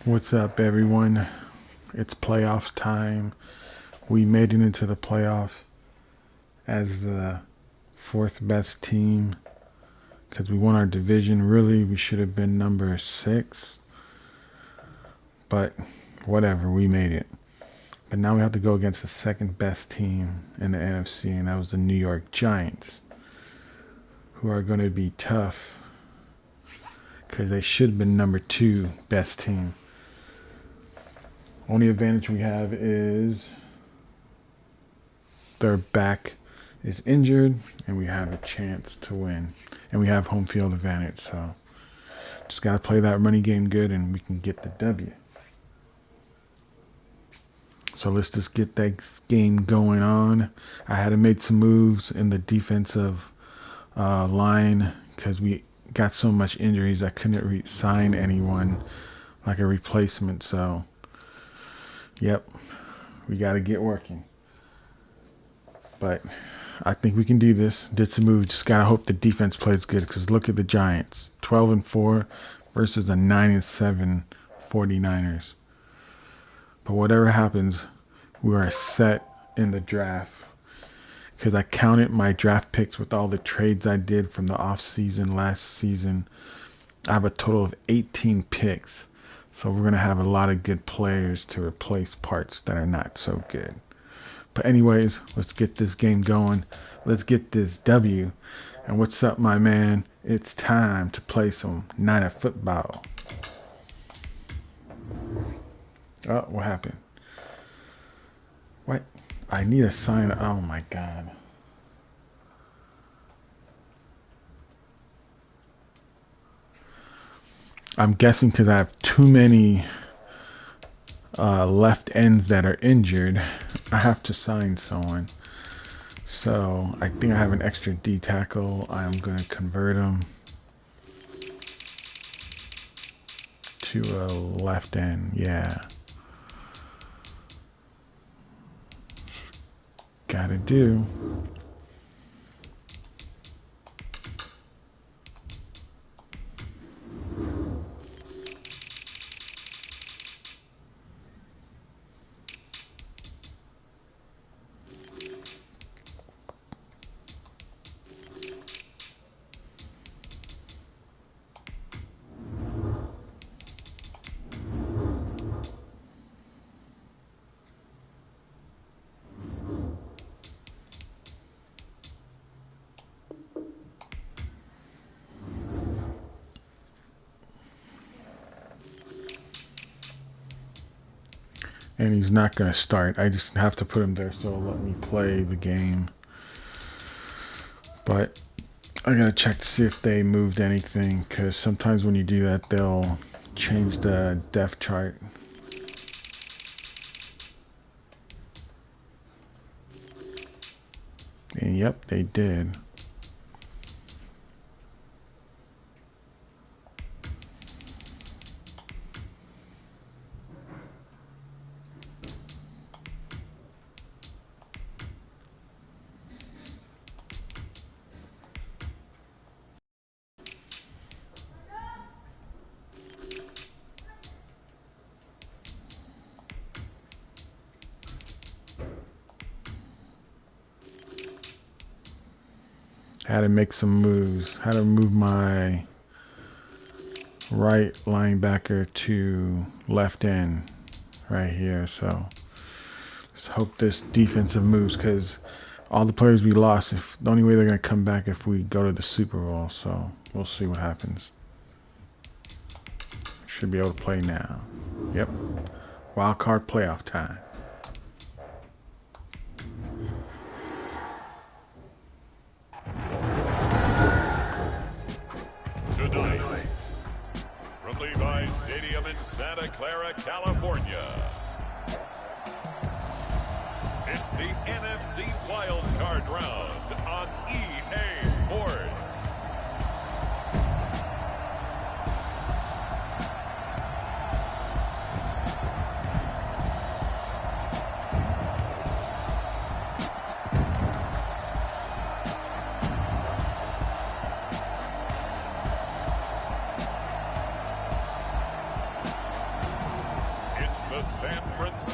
What's up, everyone? It's playoffs time. We made it into the playoffs as the fourth best team because we won our division. Really, we should have been number 6, but whatever, we made it. But now we have to go against the second best team in the NFC, and that was the New York Giants, who are going to be tough because they should have been number 2 best team. Only advantage we have is their back is injured, and we have a chance to win. And we have home field advantage, so just got to play that running game good, and we can get the W. So let's just get that game going on. I had to make some moves in the defensive line because we got so much injuries. I couldn't sign anyone like a replacement, so yep, we got to get working. But I think we can do this. Did some moves. Just gotta hope the defense plays good. Because look at the Giants, 12-4 versus the 9-7 49ers. But whatever happens, we are set in the draft. Because I counted my draft picks with all the trades I did from the off season last season. I have a total of 18 picks. So we're gonna have a lot of good players to replace parts that are not so good. But anyways, let's get this game going. Let's get this W. And what's up, my man? It's time to play some night of football. Oh, what happened? What? I need a sign. Oh my God. I'm guessing because I have too many left ends that are injured, I have to sign someone. So I think I have an extra D tackle. I'm going to convert him to a left end. Yeah. Gotta do. And he's not going to start. I just have to put him there so it'll let me play the game. But I got to check to see if they moved anything, because sometimes when you do that, they'll change the depth chart. And yep, they did. Had to make some moves. Had to move my right linebacker to left end right here. So just hope this defensive moves, because all the players we lost, if the only way they're going to come back if we go to the Super Bowl. So we'll see what happens. Should be able to play now. Yep. Wild card playoff time. Tonight, from Levi's Stadium in Santa Clara, California, it's the NFC Wild Card Round on EA Sports.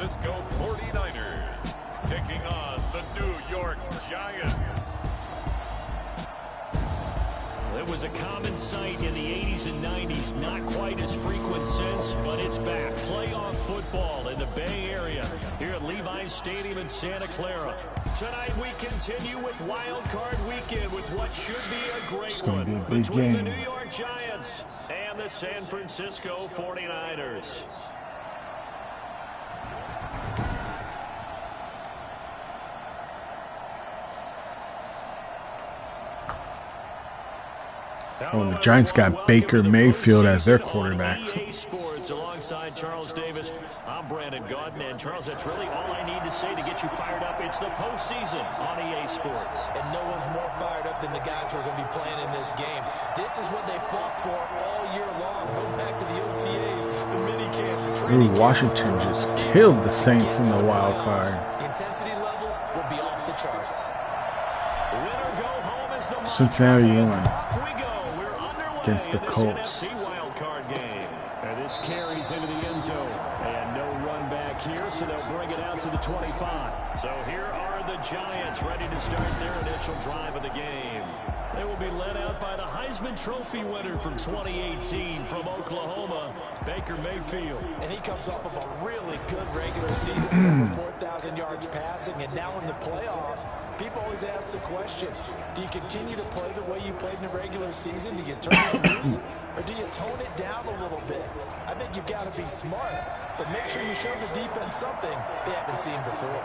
Francisco 49ers taking on the New York Giants. It was a common sight in the 80s and 90s, not quite as frequent since, but it's back. Playoff football in the Bay Area here at Levi's Stadium in Santa Clara. Tonight we continue with Wild Card Weekend with what should be a great one between the New York Giants and the San Francisco 49ers. Oh, the Giants got Baker Mayfield as their quarterback. EA Sports alongside Charles Davis. I'm Brandon Gaudin, and Charles, that's really all I need to say to get you fired up. It's the postseason on EA Sports. And no one's more fired up than the guys who are going to be playing in this game. This is what they fought for all year long. Go back to the OTAs, the mini camps. Ooh, Washington just killed the Saints in the wild card. The intensity level will be off the charts. Winner go home is the Cincinnati won against the NFC Colts. wild card game. And this carries into the end zone. And no run back here, so they'll bring it out to the 25. So here are the Giants ready to start their initial drive of the game. They will be led out by the Heisman Trophy winner from 2018 from Oklahoma, Baker Mayfield. And he comes off of a really good regular season, over 4,000 yards passing, and now in the playoffs, people always ask the question, do you continue to play the way you played in the regular season? Do you turn it loose, or do you tone it down a little bit? I think you've got to be smart, but make sure you show the defense something they haven't seen before.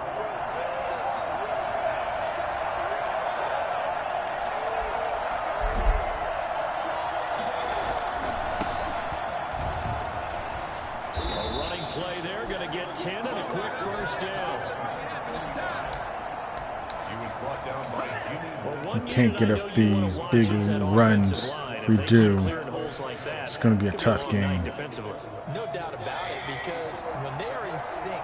Play there, going to get 10 and a quick first down. We can't get up these big runs we do. It's going to be a tough game. No doubt about it, because when they are in sync,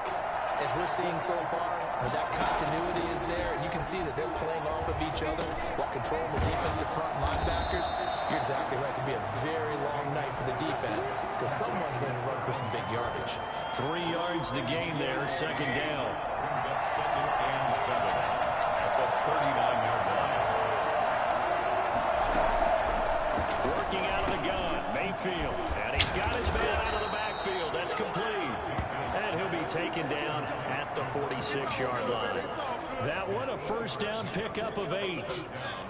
as we're seeing so far, when that continuity is there, and you can see that they're playing off of each other while controlling the defensive front linebackers, you're exactly right. It could be a very long night for the defense because someone's going to run for some big yardage. 3 yards the gain there, second down. Brings up 2nd and 7 at the 39-yard line. Working out of the gun, Mayfield. And he's got his man out of the backfield. That's complete. And he'll be taken down at the 46-yard line. That one, a first down pickup of 8.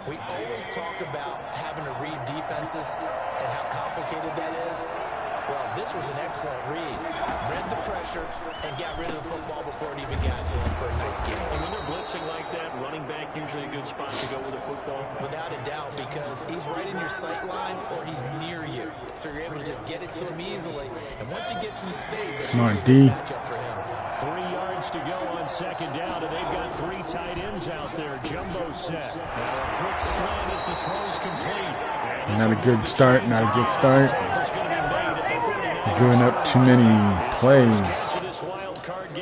We always talk about having to read defenses and how complicated that is. Well, this was an excellent read. Read the pressure and got rid of the football before it even got to him for a nice game. And when they're blitzing like that, running back usually a good spot to go with the football. Without a doubt, because he's right in your sight line or he's near you. So you're able to just get it to him easily. And once he gets in space, it's Come on, a D. matchup for him. 3 yards to go on second down, and they've got 3 tight ends out there. Jumbo set. Now a quick slant as the throw's complete. Not a good start, not a good start. Giving up too many plays.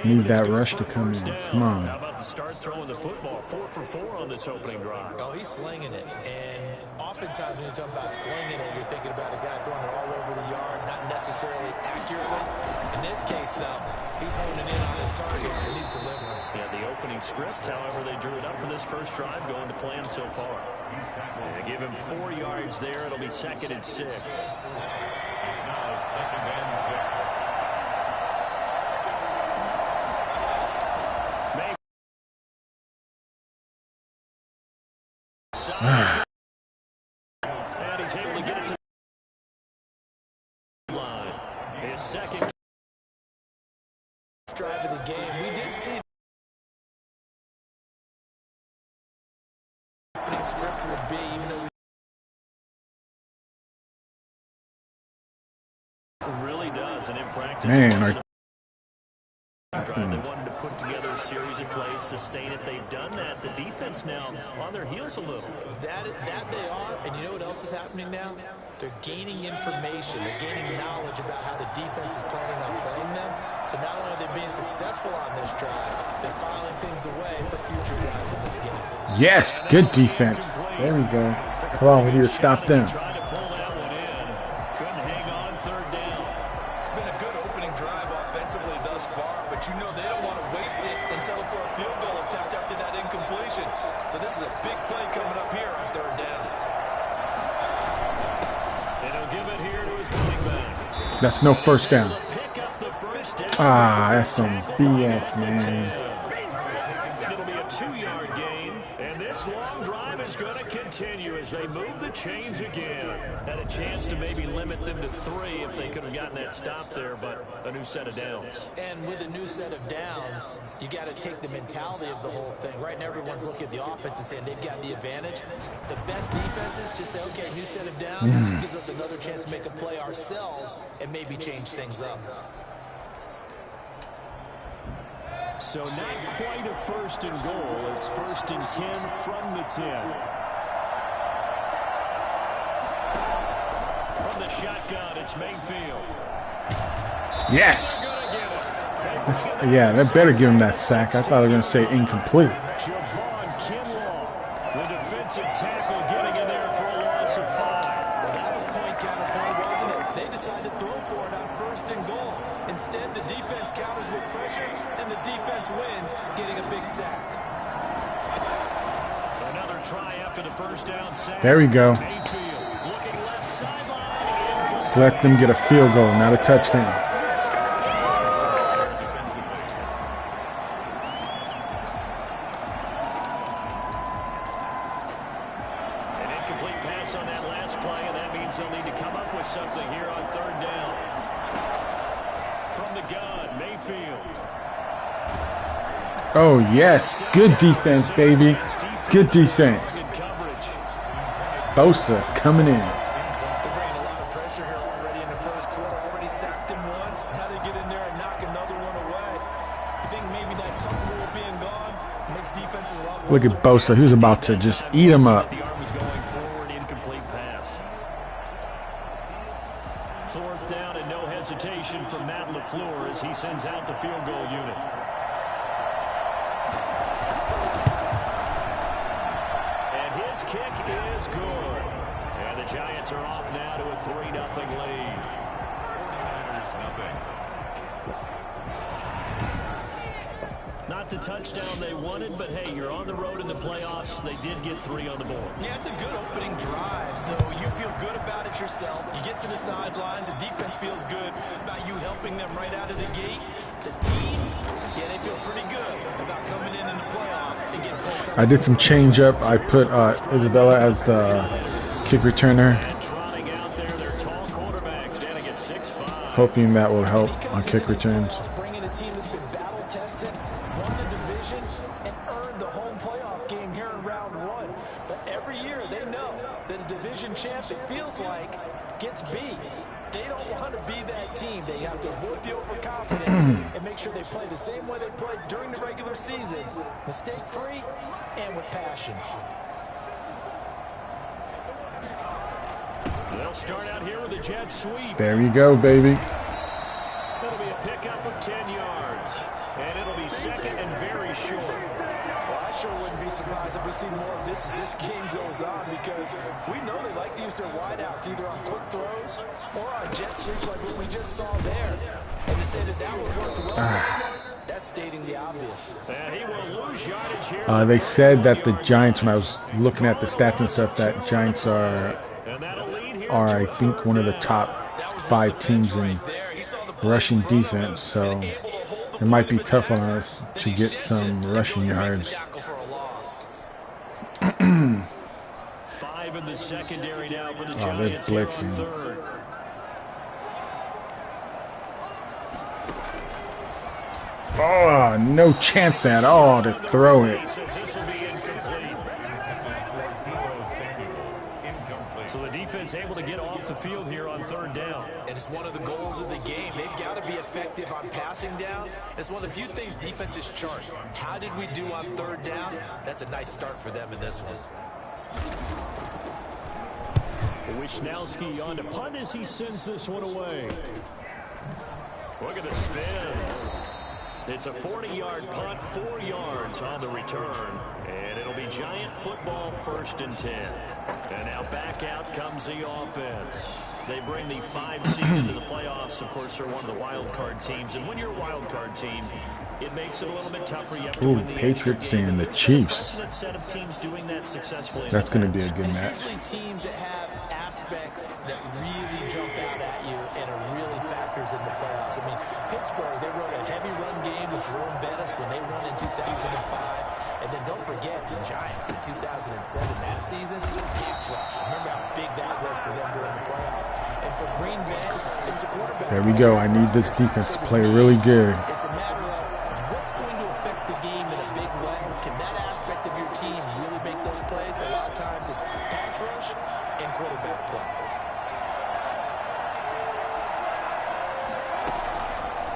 Need that rush to come in. Come on. How about to start throwing the football? 4 for 4 on this opening drive. Oh, he's slinging it. And oftentimes when you talk about slinging it, you're thinking about a guy throwing it all over the yard, not necessarily accurately. In this case, though, he's honing in on his targets, and he's delivering. Yeah, the opening script, however, they drew it up for this first drive, going to plan so far. They give him 4 yards there. It'll be 2nd and 6. It's now 2nd and 6. And he's able to get it to the line. His second drive of the game. We did see the script would be, even though really does, and in practice, Man, drive. They wanted to put together a series of plays, sustain it. They've done that. The defense now on their heels a little. that they are, and you know what else is happening now? They're gaining information. They're gaining knowledge about how the defense is planning on playing them. So not only are they being successful on this drive, they're filing things away for future drives in this game. yes, good defense. There we go. Come on, we need to stop them. Tried to pull that one in. Couldn't hang on, third down. It's been a good opening drive offensively thus far, but you know they don't That's no first down. Ah, that's some BS, man. It'll be a 2-yard gain, and this long drive is going to continue as they move the chains again. Had a chance to maybe limit them to 3 if they could have gotten that stop there, but a new set of downs. And with a new set of downs, you got to take the mentality of the whole thing. Right now, everyone's looking at the offense and saying they've got the advantage. The best defenses just say, okay, new set of downs gives us another chance to make a play ourselves and maybe change things up. So not quite a first and goal. It's first and 10 from the 10. From the shotgun, it's Mayfield. Yes. Yeah, they better give him that sack. I thought they were going to say incomplete. The defensive tackle getting in there for a loss of 5. Well, that was point counterpoint, wasn't it? They decided to throw for it on first and goal. Instead, the defense counters with pressure, and the defense wins, getting a big sack. Another try after the first down sack. There we go. Mayfield looking left sideline. Let them get a field goal, not a touchdown. An incomplete pass on that last play, and that means they'll need to come up with something here on third down. From the gun, Mayfield. Oh, yes. Good defense, baby. Good defense. Bosa coming in. They're bringing a lot of pressure here already in the first quarter. Already sacked him once. Now they get in there and knock another one away. I think maybe that tough rule being gone makes defenses a lot more. Look at Bosa. He was about to just eat him up. The arm is going forward, incomplete pass. Fourth down and no hesitation from Matt LaFleur as he sends out the field goal unit. And his kick is good. And the Giants are off now to a 3-0 lead. Not the touchdown they wanted, but hey, you're on the road in the playoffs. They did get 3 on the board. Yeah, it's a good opening drive, so you feel good about it yourself. You get to the sidelines, the defense feels good about you helping them right out of the gate. The team, yeah, they feel pretty good about coming in the playoffs and getting points. I did some change up. I put Isabella as the kick returner, And trotting out there, their tall quarterback standing at 6'5". hoping that will help on kick returns. Bringing a team that's been battle-tested, won the division, and earned the home playoff game here in round 1. But every year they know that a division champ, it feels like, gets beat. They don't want to be that team. They have to avoid the overconfidence and make sure they play the same way they played during the regular season, mistake-free and with passion. They'll start out here with a jet sweep. There you go, baby. It'll be a pickup of 10 yards. And it'll be second and very short. Well, I sure wouldn't be surprised if we see more of this as this game goes on, because we know they like to use their wideouts either on quick throws or on jet sweeps like what we just saw there. And to say that that would work well, that's stating the obvious. And he will lose yardage here. They said that the Giants, when I was looking at the stats and stuff, that Giants are I think, one of the top 5 teams in rushing defense. So it might be tough on us to get some rushing yards. 5 in the secondary now for the Giants here on third. Oh, no chance at all to throw it. So the defense able to get off the field here on third down. And it's one of the goals of the game. They've got to be effective on passing downs. It's one of the few things defenses chart. How did we do on third down? That's a nice start for them in this one. Wisnowski on to punt as he sends this one away. Look at the spin. It's a 40-yard punt, 4 yards on the return. And it'll be Giant football, 1st and 10. And now back out comes the offense. They bring the 5 seed into the playoffs. Of course, they're one of the wild card teams. And when you're a wild card team, it makes it a little bit tougher. You have to Ooh, win the Patriots extra game. and the There's been a Chiefs. precedent set of teams doing that successfully. That's going to be a good And match. usually teams that have aspects that really jump out at you and are really factors in the playoffs. I mean, Pittsburgh, they wrote a heavy run game with Jerome Bettis when they won in 2005. And then don't forget the Giants in 2007, that season, pass rush. Remember how big that was for them during the playoffs. And for Green Bay, it was the quarterback. There we go. I need this defense to play really good. It's a matter of what's going to affect the game in a big way. Can that aspect of your team really make those plays? A lot of times it's pass rush and quarterback play.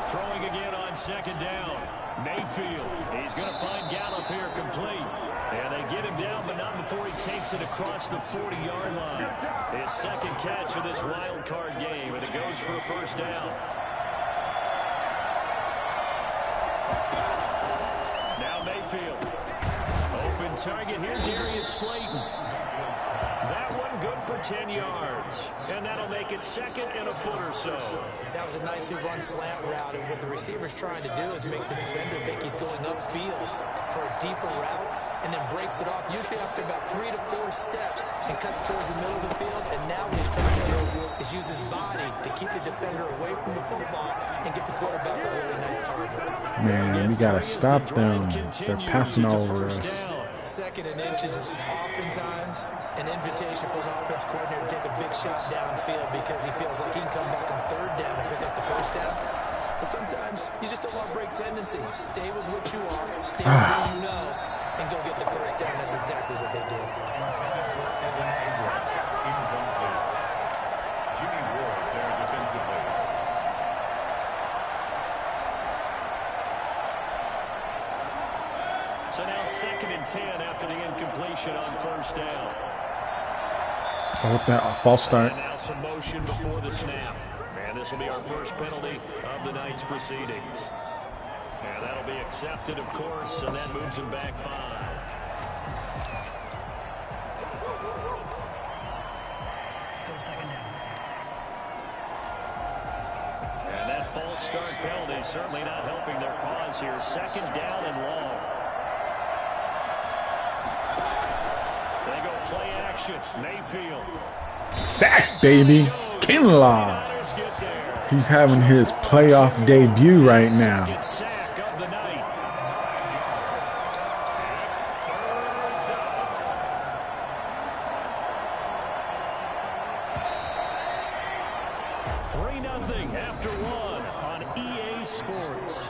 Throwing again on second down. Mayfield. He's going to find Gallup here complete. And they get him down, but not before he takes it across the 40-yard line. His second catch of this wild card game, and it goes for a first down. Now Mayfield. Open target here, Darius Slayton. That one good for 10 yards. And that'll make it second and a foot or so. That was a nicely run slant route, and what the receiver's trying to do is make the defender think he's going upfield for a deeper route, and then breaks it off, usually after about 3 to 4 steps, and cuts towards the middle of the field. And now what he's trying to do is use his body to keep the defender away from the football and get the quarterback a really nice target. Man, we got to stop them. They're passing all over us. Second and inches is oftentimes an invitation for an offense coordinator to take a big shot downfield because he feels like he can come back on third down and pick up the first down. But sometimes you just don't want to break tendency. Stay with what you are, stay with who you know, and go get the first down. That's exactly what they did. Jimmy Ward there defensively. So now 2nd and 10 after the incompletion on first down. Oh, what that false start. And now some motion before the snap. And this will be our first penalty of the night's proceedings. And that'll be accepted, of course, and that moves him back 5. Still second down. And that false start penalty certainly not helping their cause here. 2nd down and long. They go play action. Mayfield. Sack, baby. Kinlaw. He's having his playoff debut right now. Sack of the night. Three 0 after 1 on EA Sports.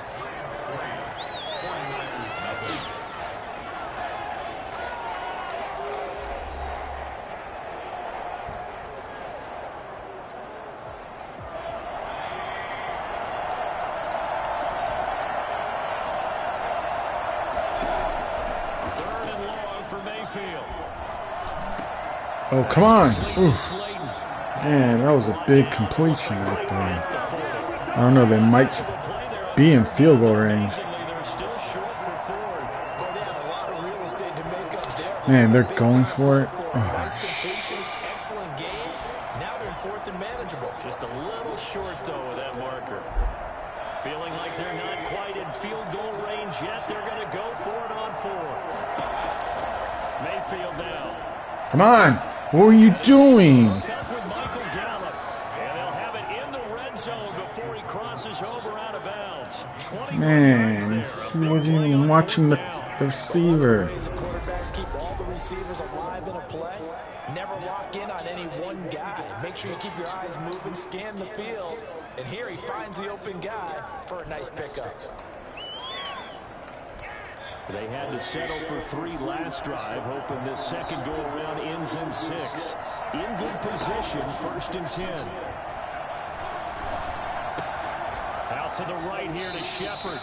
Oh, come on. Oof. Man, that was a big completion right there. I don't know, they might be in field goal range. Man, they're going for it. Oh. Excellent game. Now they're in 4th and manageable. Just a little short, though, of that marker. Feeling like they're not quite in field goal range yet. They're going to go for it on 4th. Mayfield now. Come on. What are you doing? With Michael Gallup. And they'll have it in the red zone before he crosses over out of bounds. Man, he wasn't even watching the receiver. The quarterbacks keep all the receivers alive in a play. Never lock in on any one guy. Make sure you keep your eyes moving, scan the field. And here he finds the open guy for a nice pickup. They had to settle for 3 last drive, hoping this second go-around ends in 6. In good position, 1st and 10. Out to the right here to Shepard.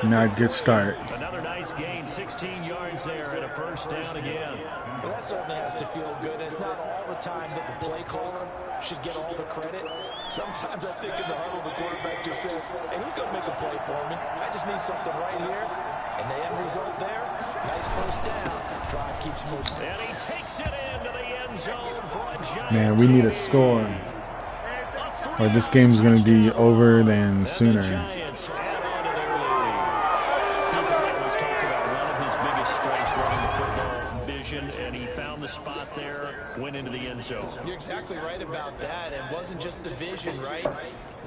Not a good start. Another nice gain, 16 yards there, and a first down again. Well, that certainly has to feel good. It's not all the time that the play caller should get all the credit. Sometimes I think in the huddle, the quarterback just says, hey, who's going to make a play for me? I just need something right here. And the end result there, nice first down. Drive keeps moving. And he takes it into the end zone for a giant. Man, we need a score. or this game is going to be over than sooner. Giants add on to their lead. Pete Carroll was talking about one of his biggest strengths running the football vision, and he found the spot there, went into the end zone. You're exactly right about that. And it wasn't just the vision, right?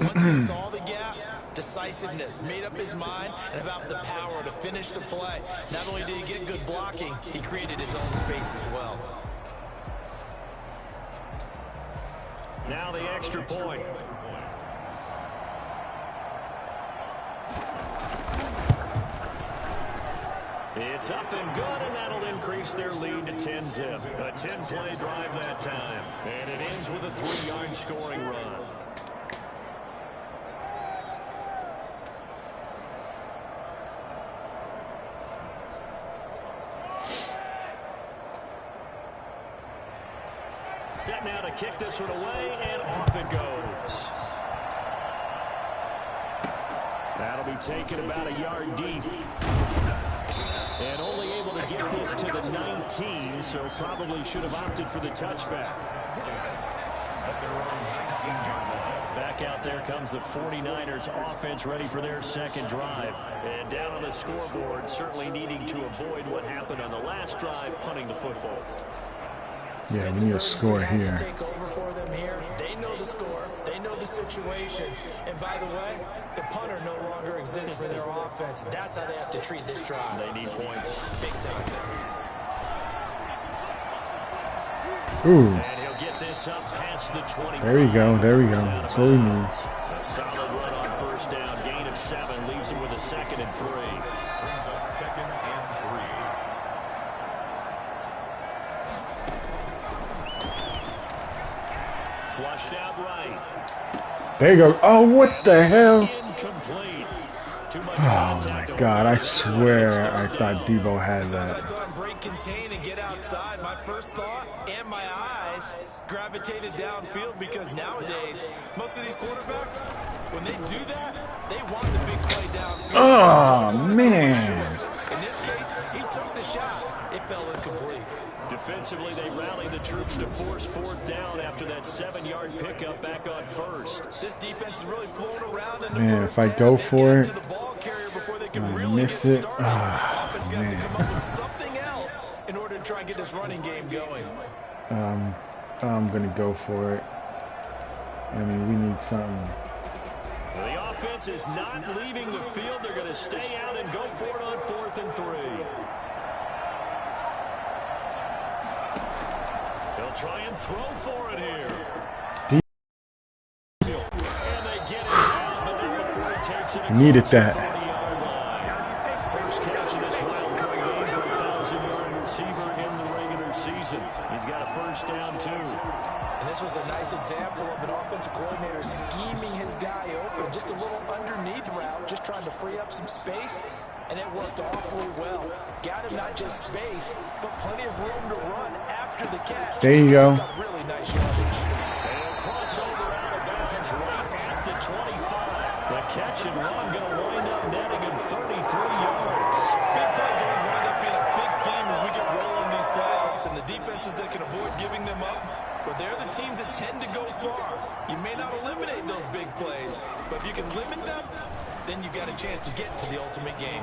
Once he saw the gap, decisiveness, made up his mind, and about the power to finish the play. Not only did he get good blocking, he created his own space as well. Now the extra point. It's up and good, and that'll increase their lead to 10-zip. A 10-play drive that time. And it ends with a 3-yard scoring run. Set now to kick this one away, and off it goes. That'll be taken about a yard deep. And only able to get this to the 19, so probably should have opted for the touchback. Back out there comes the 49ers offense, ready for their second drive. And down on the scoreboard, certainly needing to avoid what happened on the last drive, punting the football. Yeah, we need a score here. Take over for them here. They know the score. They know the situation. And by the way, the punter no longer exists for their offense. That's how they have to treat this drive. They need points. Big time. Ooh. And he'll get this up past the 20. There we go. There we go. That's what we need. A solid run on first down. Gain of 7 leaves him with a 2nd and 3. Brings up 2nd and 3. Flushed out right. There you go. Oh, what the hell? Incomplete. Too much Oh, my God. I swear I thought Debo had As I that. saw him break contain and get outside, my first thought and my eyes gravitated downfield, because nowadays, most of these quarterbacks, when they do that, they want the big play downfield. Oh, man. In this case, he took the shot. It fell incomplete. Defensively, they rallied the troops to force 4th down after that 7-yard pickup back on first. This defense is really flown around in the Man, first if I half. go They for got it, to the ball carrier before they can I really miss get it. started. Ah, Offense got to man. come up with something else in order to try and get this running game going. I'm going to go for it. I mean, we need something. The offense is not leaving the field. They're going to stay out and go for it on 4th and 3. They'll try and throw for it here. And they get it down, but not before he takes it. Needed that. First catch of this wild card game for a 1,000-yard receiver in the regular season. He's got a first down, too. And this was a nice example of an offensive coordinator scheming his guy open. Just a little underneath route, just trying to free up some space. And it worked awfully well. Got him not just space, but plenty of room to run after the catch. There you go. Really nice yardage. And crossover out of bounds right at the 25. The catch and run going to wind up netting him 33 yards. Big plays always wind up being a big theme as we get rolling these playoffs, and the defenses that can avoid giving them up, but they're the teams that tend to go far. You may not eliminate those big plays, but if you can limit them, then you've got a chance to get to the ultimate game.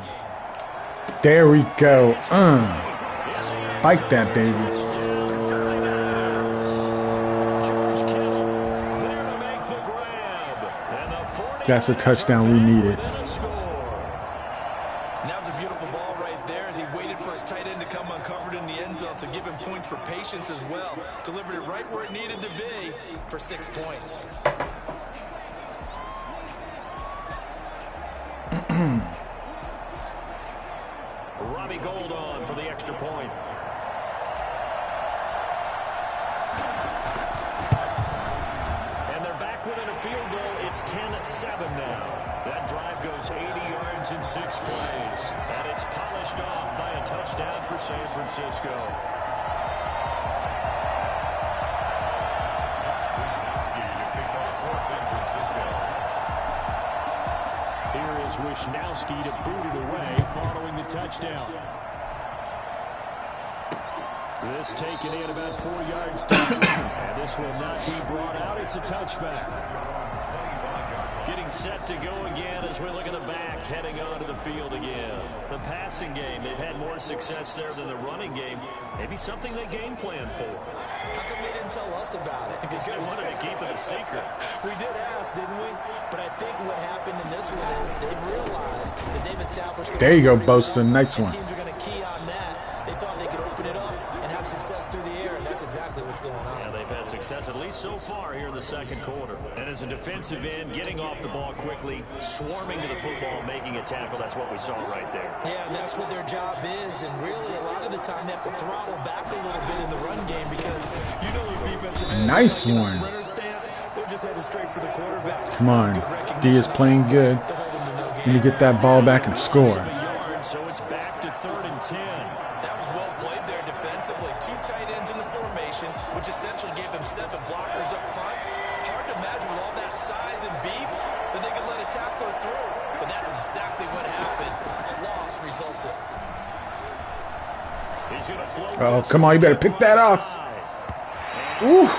There we go. Spike that, baby. That's a touchdown we needed. And that was a beautiful ball right there as he waited for his tight end to come uncovered in the end zone, so give him points for patience as well. Delivered it right where it needed to be for 6 points. Robbie Gould on for the extra point. And they're back within a field goal. It's 10-7 now. That drive goes 80 yards in 6 plays. And it's polished off by a touchdown for San Francisco. Here is Wishnowski to boot it away following the touchdown. This taken in about 4 yards down. And this will not be brought out. It's a touchback. Getting set to go again as we look at the back, heading onto the field again. The passing game, they've had more success there than the running game. Maybe something they game plan for. How come they didn't tell us about it? Because they wanted to keep it a secret. We did ask, didn't we? But I think what happened in this one is they've realized that they've established... There you go, Bosa. Nice one. Teams are going to key on that. They thought they could open it up and have success through the air, and that's exactly what's going on. Yeah, they've had success at least so far here in the second quarter. And as a defensive end, getting off the ball quickly, swarming to the football, making a tackle, that's what we saw right there. Yeah, and that's what their job is. And really, a lot of the time, they have to throttle back a little bit in the run game because you know those defensive ends. Nice one. They're just headed straight for the quarterback. Come on. D is playing good. Let me get that ball back and score. So it's back to 3rd and 10. That was well played there defensively. 2 tight ends in the formation, which essentially gave them 7 blockers up front. Hard to imagine with all that size and beef that they could let a tackler through. But that's exactly what happened. A loss resulted. He's going to float. Oh, come on. You better pick that off. Ooh.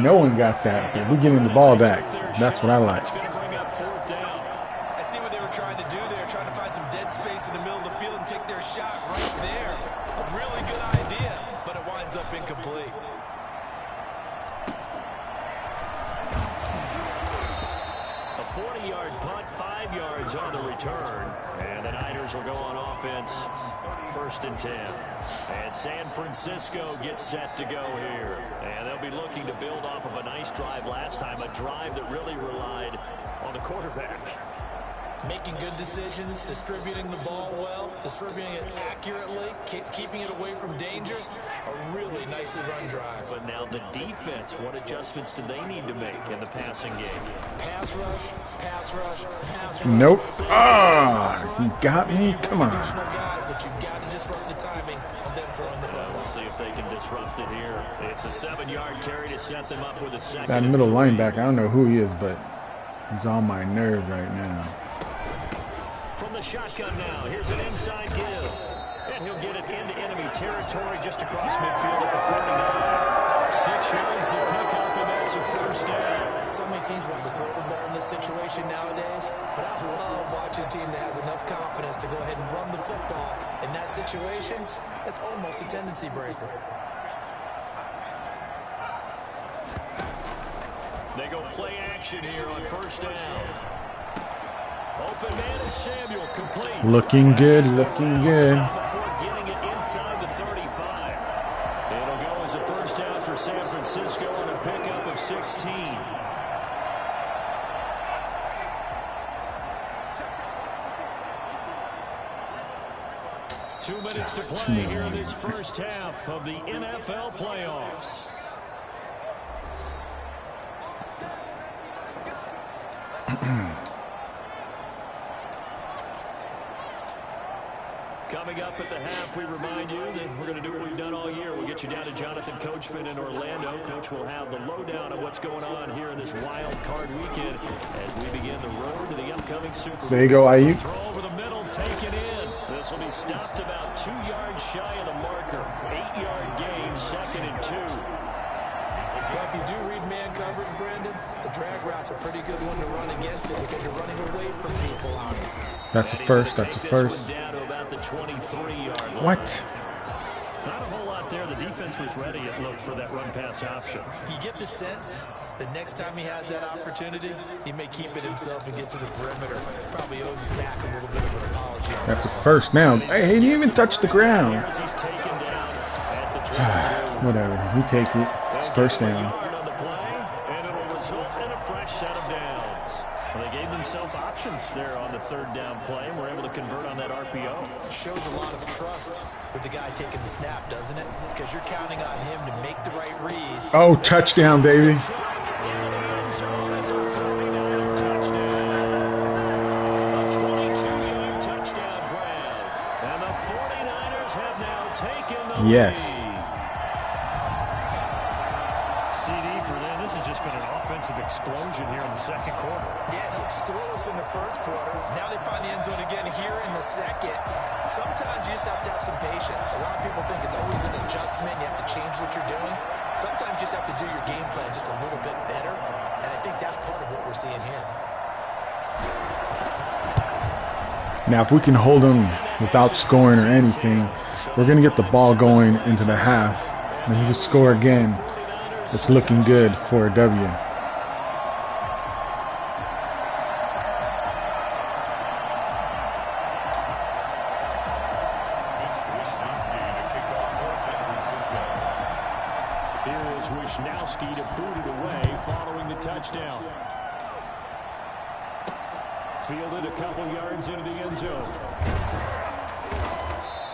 No one got that. We're getting the ball back. That's what I like. I see what they were trying to do there, trying to find some dead space in the middle of the field and take their shot right there. A really good idea, but it winds up incomplete. A 40-yard punt, 5 yards on the return. And the Niners will go on offense, 1st and 10. And San Francisco gets set to go here. And they'll be looking to build off of a nice drive last time, a drive that really relied on the quarterback. Making good decisions, distributing the ball well, distributing it accurately, keeping it away from danger. A really nicely run drive. But now the defense, what adjustments do they need to make in the passing game? Pass rush, pass rush, pass rush. Nope. Ah, he got me. Come on. Guys, but you've got to disrupt the timing of them throwing the football. We'll see if they can disrupt it here. It's a 7-yard carry to set them up with a second. That middle linebacker, I don't know who he is, but he's on my nerves right now. From the shotgun now, here's an inside give. And he'll get it into enemy territory just across midfield at the 49. 6 yards to pick up, and that's a 1st down. So many teams want to throw the ball in this situation nowadays, but I love watching a team that has enough confidence to go ahead and run the football. In that situation, it's almost a tendency breaker. They go play action here on 1st down. Open man is Samuel, complete. Looking good, looking good. Before getting it inside the 35. It'll go as a 1st down for San Francisco on a pickup of 16. Two minutes to play here in this first half of the NFL playoffs. Coming up at the half, we remind you that we're going to do what we've done all year. We'll get you down to Jonathan Coachman in Orlando. Coach will have the lowdown of what's going on here in this wild card weekend as we begin the road to the upcoming Super Bowl. There you go, Ayuk. Throw over the middle, take it in. This will be stopped about 2 yards shy of the marker. 8-yard gain, 2nd and 2. Well, if you do read man coverage, Brandon, the drag route's a pretty good one to run against it because you're running away from people out here. That's a first. That's a first. The 23-yard line. What? Not a whole lot there. The defense was ready, it looked, for that run-pass option. You get the sense that next time he has that opportunity, he may keep it himself and get to the perimeter. Probably owes his back a little bit of an apology. That's a first now. Hey, he didn't even touch the ground. He's taken down at the 22. Whatever. We take it. It's 1st down. On the play, and it'll result in a fresh set of downs. Well, they gave themselves options there on the 3rd down play, and were able to convert on that RPO. It shows a lot of trust with the guy taking the snap, doesn't it? Because you're counting on him to make the right reads. Oh, touchdown, baby. Yes. CD for them. This has just been an offensive explosion here in the second quarter. Yeah, he looked scoreless in the first quarter. Now they find the end zone again here in the second. Sometimes you just have to have some patience. A lot of people think it's always an adjustment. You have to change what you're doing. Sometimes you just have to do your game plan just a little bit better. And I think that's part of what we're seeing here. Now, if we can hold them without scoring or anything, we're going to get the ball going into the half. And he can score again. It's looking good for a W. Here is Wisnowski to boot it away following the touchdown. Fielded a couple yards into the end zone.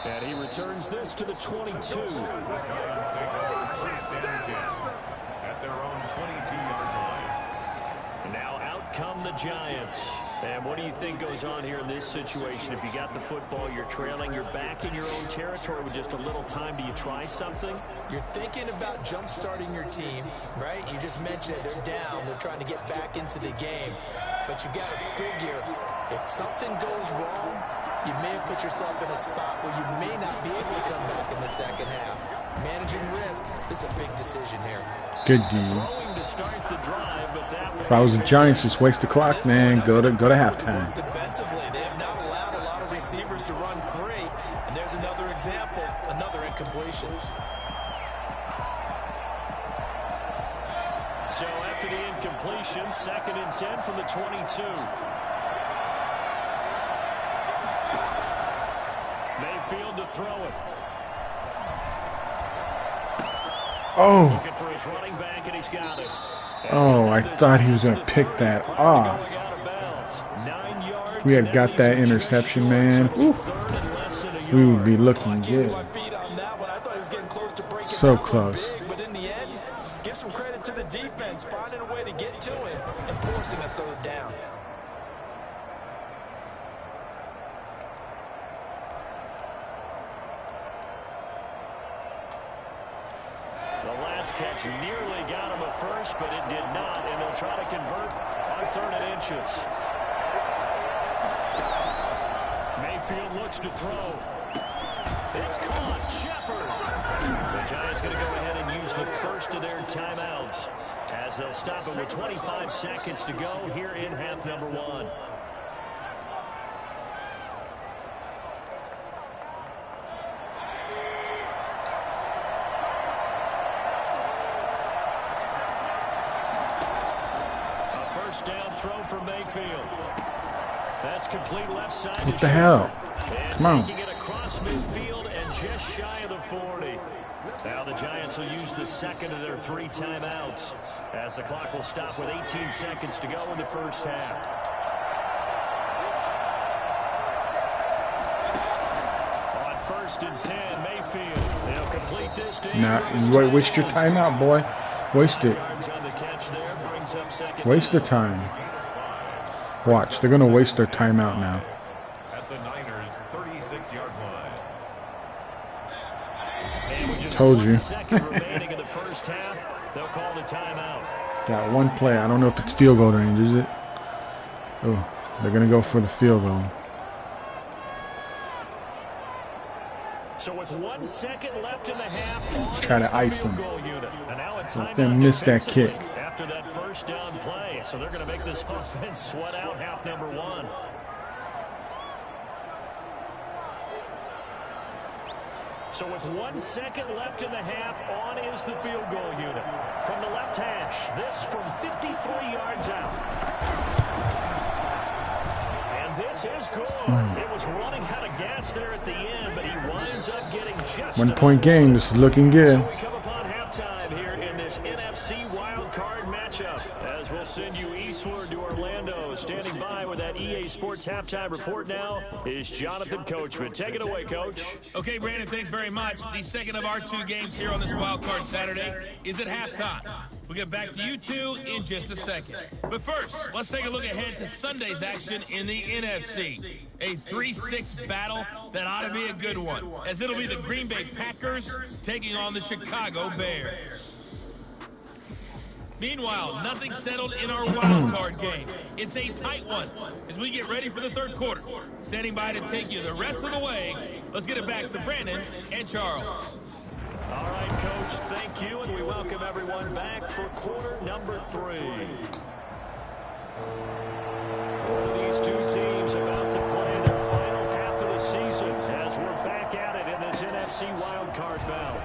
And he returns this to the 22. At their own 22-yard line. And now out come the Giants. And what do you think goes on here in this situation? If you got the football, you're trailing, you're back in your own territory with just a little time. Do you try something? You're thinking about jump-starting your team, right? You just mentioned it. They're down. They're trying to get back into the game. But you got to figure, if something goes wrong, you may have put yourself in a spot where you may not be able to come back in the second half. Managing risk is a big decision here. Good D. If I was the Giants, just waste the clock, man. Go to halftime. Defensively, they have not allowed a lot of receivers to run free. And there's another example, another incompletion. So after the incompletion, 2nd and 10 from the 22. Mayfield to throw it. Oh. Looking for his running back, and he's got it. Oh, I thought he was going to pick that off. We had got that interception, man. Oof. We would be looking good. So close. But in the end, give some credit to the defense, finding a way to get to it and forcing a third down. The last catch nearly got him at first, but it did not, and they'll try to convert on 3rd and inches. Mayfield looks to throw. It's caught. Shepard. The Giants going to go ahead and use the first of their timeouts as they'll stop it with 25 seconds to go here in half number 1. First down throw for Mayfield. That's complete left side. What the hell? Come on. Taking it across midfield and just shy of the 40. Now the Giants will use the second of their 3 timeouts as the clock will stop with 18 seconds to go in the first half. On 1st and 10, Mayfield. They'll complete this to Now, you waste your timeout, boy. Waste it. Waste the time. Watch, they're going to waste their timeout now. At the Niners' 36-yard line. Told you. remaining in the first half, they'll call the timeout. Got one play. I don't know if it's field goal range, is it? Oh, they're going to go for the field goal. So with 1 second left in the half, Try to ice them. Let them miss that kick. After that first down play, so they're going to make this offense sweat out half number 1. So with 1 second left in the half, on is the field goal unit. From the left hash, this from 53 yards out. And this is good. It was running out of gas there at the end, but he winds up getting just 1 point game. This is looking good. So we come upon halftime here in this NFC wild card matchup as we'll send you eastward to Orlando. Standing by with that EA Sports halftime report now is Jonathan Coachman. Take it away, Coach. Okay, Brandon, thanks very much. The second of our 2 games here on this wild card Saturday is at halftime. We'll get back to you two in just a second. But first, let's take a look ahead to Sunday's action in the NFC. A 3-6 battle that ought to be a good one, as it'll be the Green Bay Packers taking on the Chicago Bears. Meanwhile, nothing settled in our wild card game. It's a tight one as we get ready for the third quarter. Standing by to take you the rest of the way, let's get it back to Brandon and Charles. All right, Coach, thank you, and we welcome everyone back for quarter number 3. One of these two teams about to play their final half of the season as we're back at it in this NFC wildcard bout.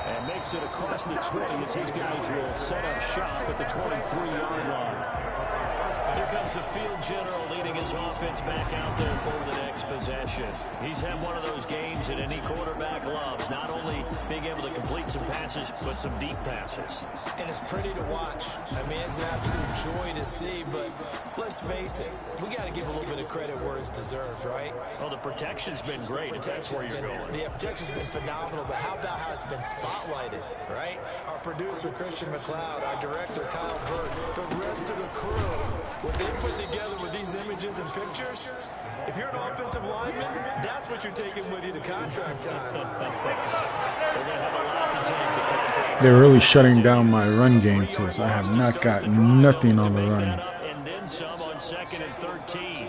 And makes it across the 20 as these guys will set up shop at the 23-yard line. Here comes the field general leading his offense back out there for the next possession. He's had one of those games that any quarterback loves, not only being able to complete some passes, but some deep passes. And it's pretty to watch. I mean, it's an absolute joy to see, but let's face it, we got to give a little bit of credit where it's deserved, right? Well, the protection's been great, if that's where you're going. The protection's been phenomenal, but how about how it's been spotlighted, right? Our producer, Christian McLeod, our director, Kyle Bird, the rest of the crew, what they're putting together with these images and pictures, if you're an offensive lineman, that's what you're taking with you to contract time. They're really shutting down my run game because I have not got nothing on the run. And then some on 2nd and 13.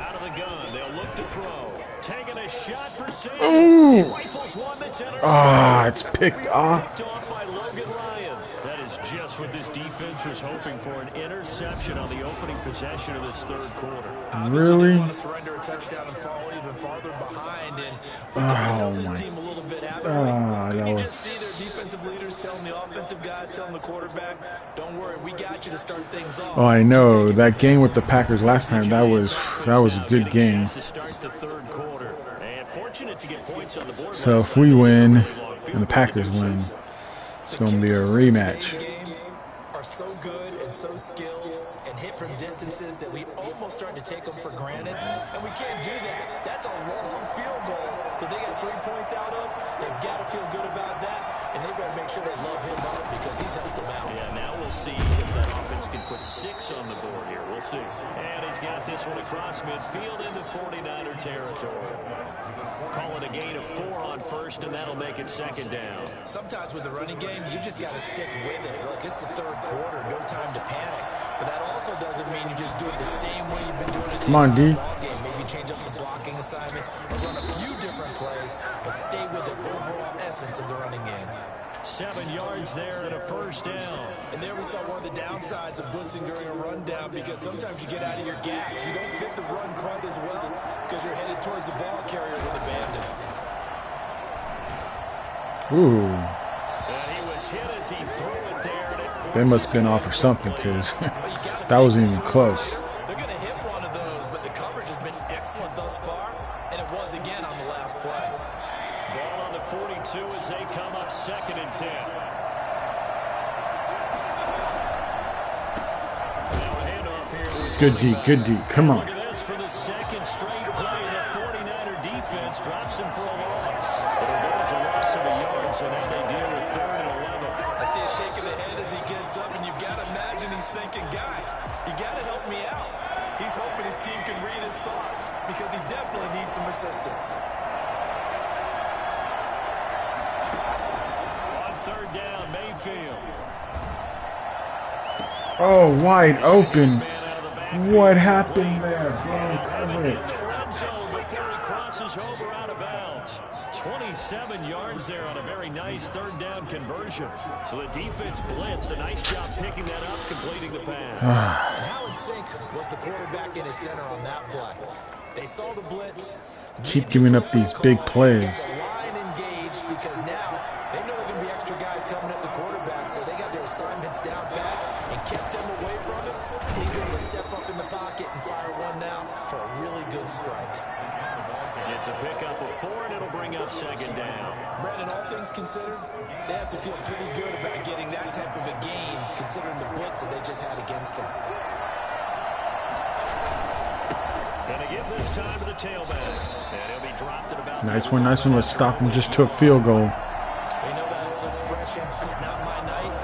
Out of the gun, they'll look to throw. Taking a shot for Sam. Rifles one that's intercepted. Ah, it's picked off. Picked off by Logan Ryan. That is just what this defense was hoping for, an interception on the opening possession of this third quarter. Really? Want to surrender a touchdown and fall even farther behind, and Oh this my. team a little bit out Ah, Can that you was. just see their defensive leaders telling the offensive guys, telling the quarterback, don't worry, we got you to start things off. Oh, I know that game with the Packers last time. That was a good game. To start the third quarter. And fortunate to get points on the board. So if we win and the Packers win, it's going to be a rematch. Are so good and so skilled and hit from distances that we almost start to take them for granted, and we can't do that. That's a long field goal that they got 3 points out of. They've got to feel good about that, and they better make sure they love him up because he's helped them out. Yeah, now we'll see if that offense can put 6 on the board here. We'll see. And he's got this one across midfield into 49er territory. Call it a gain of 4 on first, and that'll make it 2nd down. Sometimes with the running game, you just got to stick with it. Look, it's the third quarter, no time to panic. But that also doesn't mean you just do it the same way you've been doing it the Come on, D. ball game. Maybe change up some blocking assignments or run a few different plays, but stay with the overall essence of the running game. 7 yards there and a first down. And there we saw one of the downsides of blitzing during a rundown, because sometimes you get out of your gaps. You don't fit the run quite as well because you're headed towards the ball carrier with a bandit. Ooh, And he was hit as he threw it there. And they must have been off or something because that wasn't even close. They're going to hit one of those, but the coverage has been excellent thus far, and it was again on the last play. Ball on the 42 as they come up 2nd and 10. Now a handoff here. Good D, good D. Come on. Look at this for the 2nd straight play. The 49er defense drops him for a loss. But it was a loss of a yard, so now they deal with 3rd and 11. I see a shake of the head as he gets up, and you've got to imagine he's thinking, guys, you got to help me out. He's hoping his team can read his thoughts because he definitely needs some assistance. On 3rd down, Mayfield. Oh, wide open. What happened there? Blown coverage. Red zone before he crosses over out of bounds. 27 yards there on a very nice 3rd down conversion. So the defense blitzed. A nice job picking that up, completing the pass. And how in sync was the quarterback in his center on that play? They saw the blitz. Keep giving up these big plays. The line engaged because now they know there are going to be extra guys coming at the quarterback, so they got their assignments down pat and kept them away from it. He's able to step up in the pocket and fire one now for a really good strike. It's a pickup of 4, and it'll bring up 2nd down. Brandon, all things considered, they have to feel pretty good about getting that type of a gain, considering the blitz that they just had against them. Gonna give this time to the tailback. And he'll be dropped at about... Nice one, nice one. Let's stop him just to a field goal. They know that old expression, it's not my night.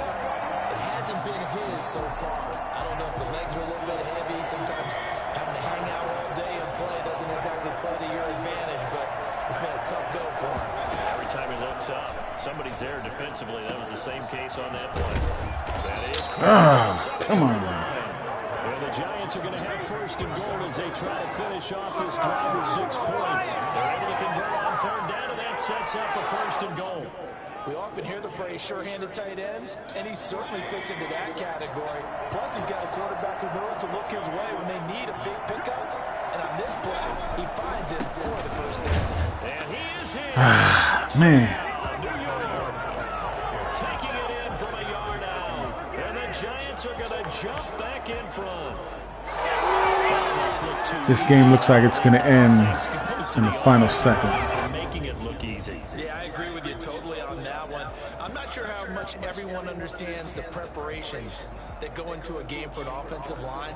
It hasn't been his so far. I don't know if the legs are a little bit heavy. Sometimes having to hang out all day and play doesn't exactly play to your advantage, but it's been a tough go for him. Every time he looks up, somebody's there defensively. That was the same case on that play. That is... Come on. Well, the Giants are going to have 1st and goal as they try to finish off this drive with 6 points. They're able to convert on 3rd down, and that sets up a 1st and goal. We often hear the phrase sure-handed tight ends, and he certainly fits into that category. Plus, he's got a quarterback who knows to look his way when they need a big pickup. And on this play, he finds it for the first down. And he is in. Man. New York taking it in from a yard out. And the Giants are going to jump back in front. This game looks like it's going to end in the final seconds. Making it look easy. Yeah, I agree with you totally on that one. I'm not sure how much everyone understands the preparations that go into a game for an offensive line,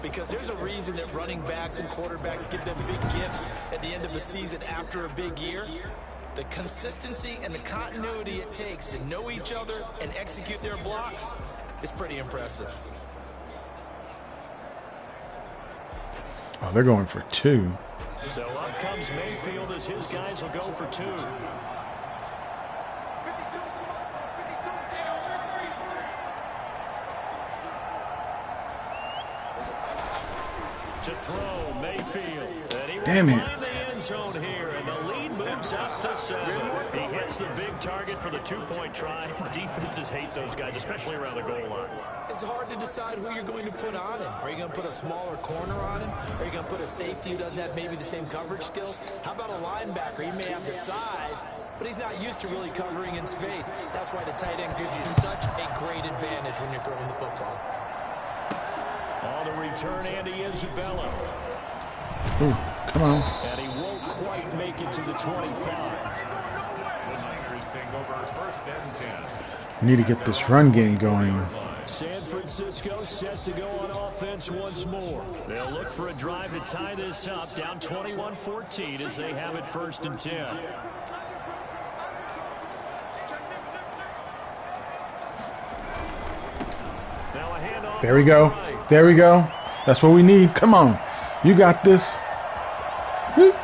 because there's a reason that running backs and quarterbacks give them big gifts at the end of the season after a big year. The consistency and the continuity it takes to know each other and execute their blocks is pretty impressive. Oh, they're going for 2. So up comes Mayfield as his guys will go for 2. To throw, Mayfield. And he will Damn it. find the end zone here, and the lead moves up to 7. He hits the big target for the 2-point try. Defenses hate those guys, especially around the goal line. It's hard to decide who you're going to put on him. Are you going to put a smaller corner on him? Are you going to put a safety who doesn't have maybe the same coverage skills? How about a linebacker? He may have the size, but he's not used to really covering in space. That's why the tight end gives you such a great advantage when you're throwing the football. On the return, Andy Isabella. Ooh, come on. And he won't quite make it to the 25. The Niners take over 1st and 10. We need to get this run game going. San Francisco set to go on offense once more. They'll look for a drive to tie this up, down 21-14 as they have it 1st and 10. Now a handoff. There we go. There we go. That's what we need. Come on. You got this. Whoop.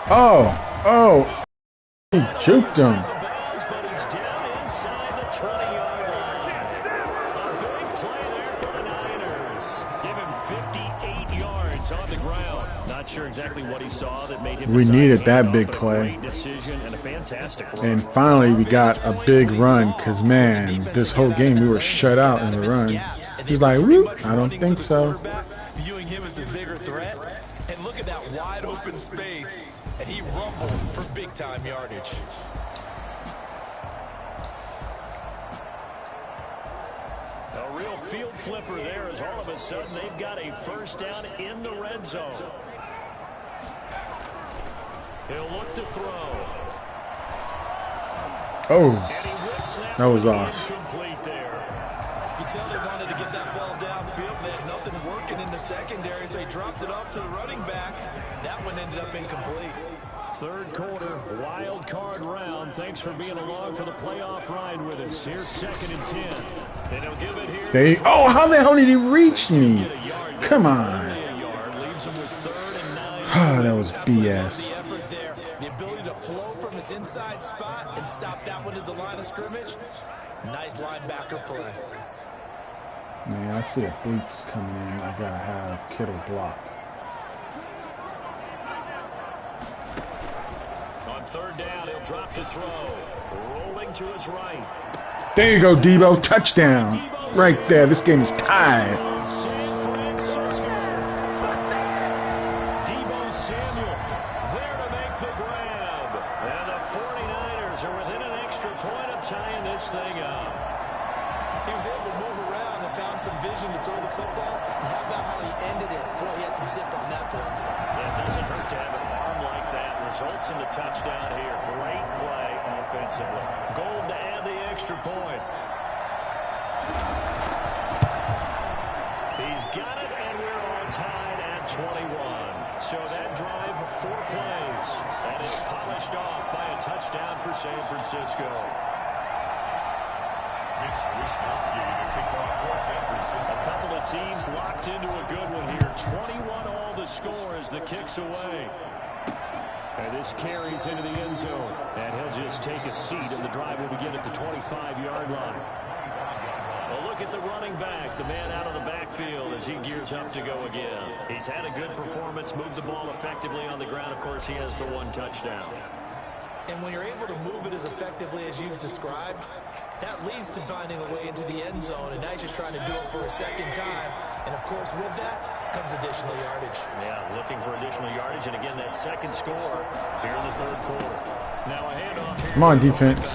Oh. Oh. He juked him. But he's down inside the 20-yard line. A big play there for the Niners. Give him 58 yards on the ground. Not sure exactly what he saw that made him We decide needed to that hand big off, but a play. great decision and a fantastic run. And finally, we got a big run because, man, this whole game we were shut out in the run. He's like, whoop, I don't think so. Viewing him as the bigger threat. And look at that wide open space. And he rumbled for big-time yardage. A real field flipper there as all of a sudden they've got a 1st down in the red zone. He'll look to throw. Oh, And he whips that was off. incomplete there. You tell they wanted to get that ball downfield. They had nothing working in the secondary, so he dropped it off to the running back. That one ended up incomplete. 3rd quarter, wild card round. Thanks for being along for the playoff ride with us. Here's 2nd and 10. And he'll give it here. Oh, how the hell did he reach me? Come on. Leaves him with 3rd and 9. Oh, that was BS. The effort there, the ability to flow from his inside spot and stop that one at the line of scrimmage. Nice linebacker play. Man, I see a blitz coming in. I gotta have Kittle block. On 3rd down, he'll drop to throw. Rolling to his right. There you go, Debo. Touchdown. Right there. This game is tied. San Francisco. Debo Samuel there to make the grab. And the 49ers are within an extra point of tying this thing up. He was able to move around and found some vision to throw the football. And how about how he ended it? Boy, he had some zip on that throw. Yeah, it doesn't hurt to have an arm like that. Results in the touchdown here. Great play offensively. Gold to add the extra point. He's got it, and we're all tied at 21. So that drive, 4 plays. And it's polished off by a touchdown for San Francisco. A couple of teams locked into a good one here. 21 all the score as the kick's away. And this carries into the end zone. And he'll just take a seat, and the drive will begin at the 25-yard line. A look at the running back, the man out of the backfield as he gears up to go again. He's had a good performance, moved the ball effectively on the ground. Of course, he has the 1 touchdown. And when you're able to move it as effectively as you've described, that leads to finding a way into the end zone, and now he's just trying to do it for a second time. And, of course, with that comes additional yardage. Yeah, looking for additional yardage, and again, that second score here in the third quarter. Now a handoff here. Come on, defense.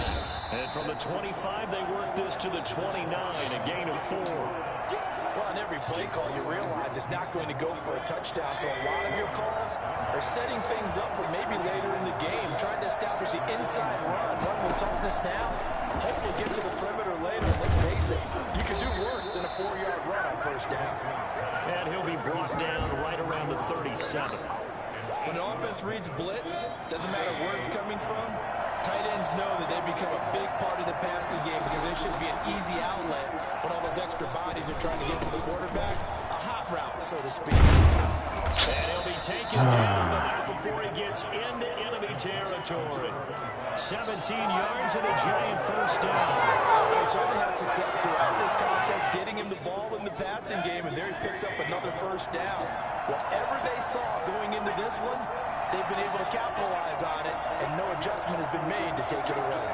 And from the 25, they work this to the 29, a gain of 4. Well, on every play call, you realize it's not going to go for a touchdown, so a lot of your calls are setting things up for maybe later in the game, trying to establish the inside run with toughness now. Hope we'll get to the perimeter later. Let's face it, you could do worse than a 4-yard run on first down. And he'll be brought down right around the 37. When an offense reads blitz, doesn't matter where it's coming from, tight ends know that they become a big part of the passing game because there should be an easy outlet when all those extra bodies are trying to get to the quarterback. A hot route, so to speak. And he'll be taken down, but not before he gets into enemy territory. 17 yards and a giant first down. They certainly had success throughout this contest, getting him the ball in the passing game, and there he picks up another first down. Whatever they saw going into this one, they've been able to capitalize on it, and no adjustment has been made to take it away.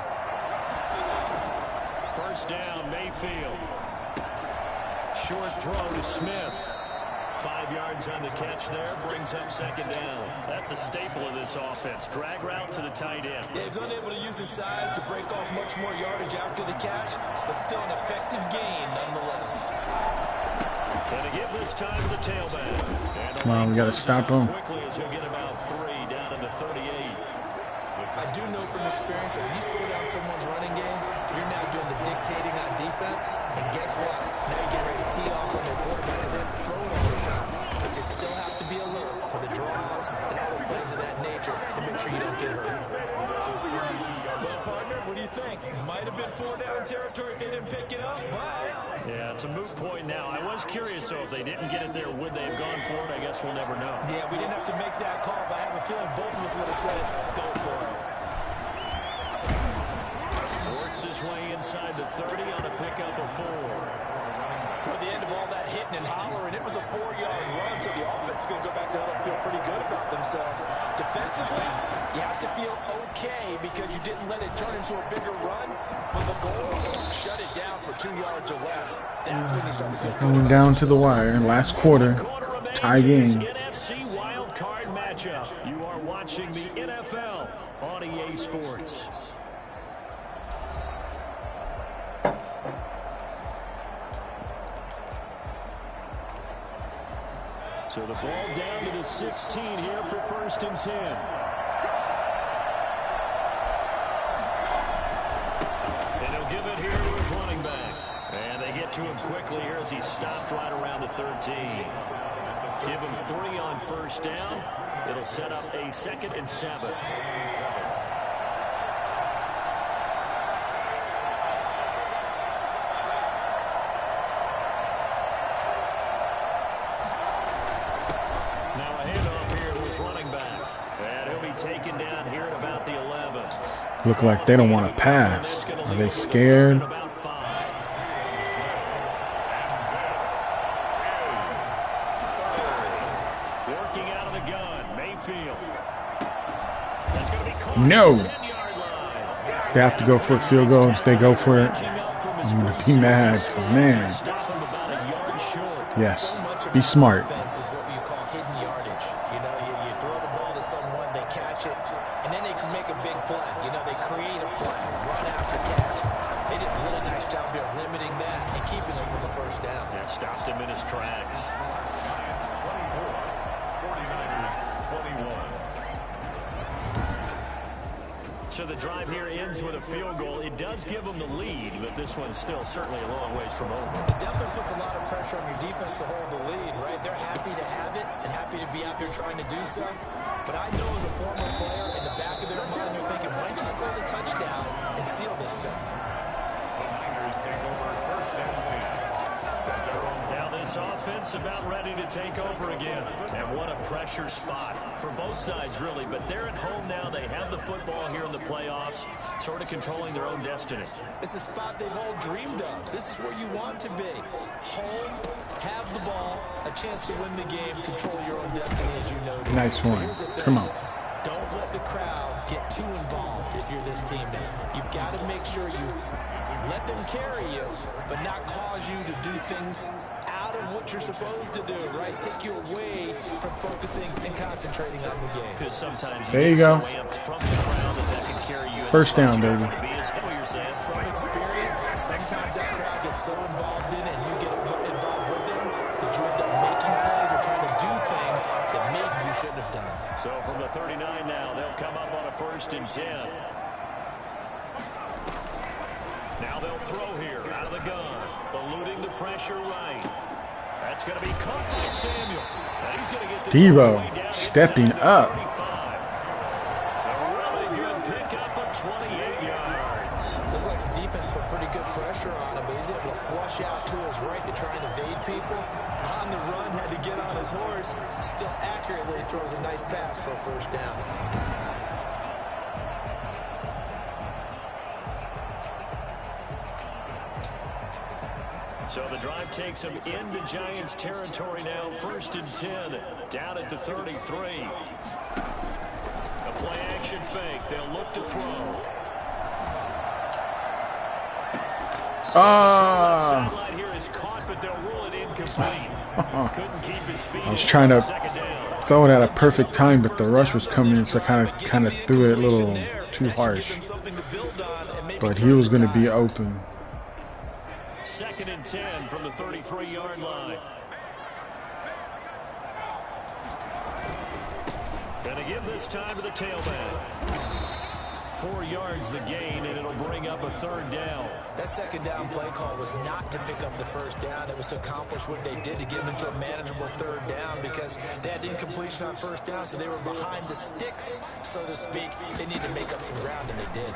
First down, Mayfield. Short throw to Smith. 5 yards on the catch there, brings up second down. That's a staple of this offense. Drag route to the tight end. Yeah, he's unable to use his size to break off much more yardage after the catch, but still an effective gain nonetheless. Going to give this time to the tailback. Come on, we got to stop him. Quickly as he'll get about 3 down to the 38. I do know from experience that when you slow down someone's running game, you're now doing the dictating on defense. And guess what? Now you're getting ready to tee off on their quarterback because they have to throw it all the time. But you still have to be alert for the draws and other plays of that nature to make sure you don't get hurt. Well, partner, what do you think? Might have been 4-down territory if they didn't pick it up, but... Yeah, it's a moot point now. I was curious, so if they didn't get it there, would they have gone for it? I guess we'll never know. Yeah, we didn't have to make that call, but I have a feeling both of us would have said, go for it. Works his way inside the 30 on a pickup of 4. At the end of all that hitting and hollering, it was a 4-yard run, so the offense is going to go back there and feel pretty good about themselves. Defensively, you have to feel okay because you didn't let it turn into a bigger run, but the goal, shut it down for 2 yards or less. That's when you start to feel Coming down to the wire, last quarter, tie game. NFC wild card matchup. You are watching the NFL on EA Sports. So the ball down to the 16 here for 1st and 10. And he'll give it here to his running back. And they get to him quickly here as he stopped right around the 13. Give him 3 on first down. It'll set up a 2nd and 7. Taken down here at about the 11. Look like they don't want to pass. Are they scared? About 5. Working out of the gun, Mayfield. That's going to be caught No. at the 10-yard line. They have to go for a field goal. If they go for it, I'm going to be mad. Man. Stop him about a yard short. Yes. Be smart. Defense is what you call hidden yardage. You know, you throw the ball to someone, they catch it, and then they can make a big play. You know, they create a play, run after catch. They did a really nice job here of limiting that and keeping them from a first down. Yeah, stopped him in his tracks. 49ers 21. So the drive here ends with a field goal. It does give them the lead, but this one's still certainly a long ways from over. It definitely puts a lot of pressure on your defense to hold the lead, right? They're happy to have it and happy to be out there trying to do so. But I know as a former player, in the back of their mind, they're thinking, why don't you score the touchdown and seal this thing? The Niners take over 1st and 10. Now this offense about ready to take over again. And what a pressure spot for both sides, really. But they're at home now. They have the football here in the playoffs, sort of controlling their own destiny. It's a spot they've all dreamed of. This is where you want to be. Home, have the ball, a chance to win the game, control your own destiny, as you know. Nice one. Come on. don't let the crowd get too involved if you're this team now. You've got to make sure you let them carry you, but not cause you to do things out of what you're supposed to do, right? Take you away from focusing and concentrating on the game. Because sometimes there you go. From the crowd that can carry you. First down, baby. From experience, sometimes that crowd gets so involved in it and you get involved with them that you end up making plays or trying to do things that maybe you shouldn't have done. So from the 39 now, they'll come up on a 1st and 10. Now they'll throw here out of the gun, eluding the pressure right. That's going to be caught by Samuel. And he's going to get this Devo stepping up. A really good pickup of 28 yards. Looked like the defense put pretty good pressure on him, but he's able to flush out to his right to try and evade people. On the run, had to get on his horse. Still accurately throws a nice pass for a 1st down. So the drive takes him into Giants territory now. 1st and 10, down at the 33. A play action fake. They'll look to throw. Sideline here is caught, but they'll rule it incomplete. Couldn't keep his feet. I was trying to throw it at a perfect time, but the rush was coming in, so I kind of threw it a little too harsh. But he was going to be open. 2nd and 10 from the 33-yard line. And again this time to the tailback. 4 yards the gain, and it'll bring up a 3rd down. That 2nd down play call was not to pick up the 1st down. It was to accomplish what they did to get them into a manageable 3rd down because they had incompletion on 1st down, so they were behind the sticks, so to speak. They needed to make up some ground, and they did.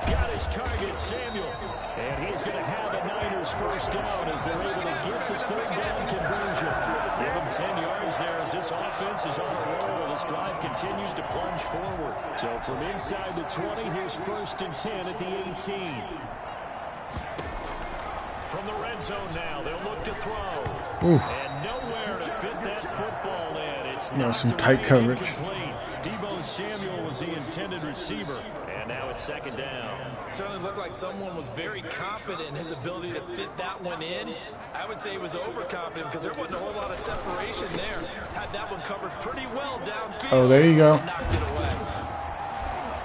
Got his target, Samuel. And he's going to have a Niners 1st down as they're able to get the 3rd down conversion. Give him 10 yards there as this offense is on a roll. This drive continues to plunge forward. So from inside the 20, here's 1st and 10 at the 18. From the red zone now, they'll look to throw. Oof. And nowhere to fit that football in. It's No, not some tight coverage. incomplete. Deebo Samuel was the intended receiver. And now it's 2nd down. Certainly looked like someone was very confident in his ability to fit that one in. I would say he was overconfident because there wasn't a whole lot of separation there. Had that one covered pretty well downfield. Oh, there you go. Knocked it away.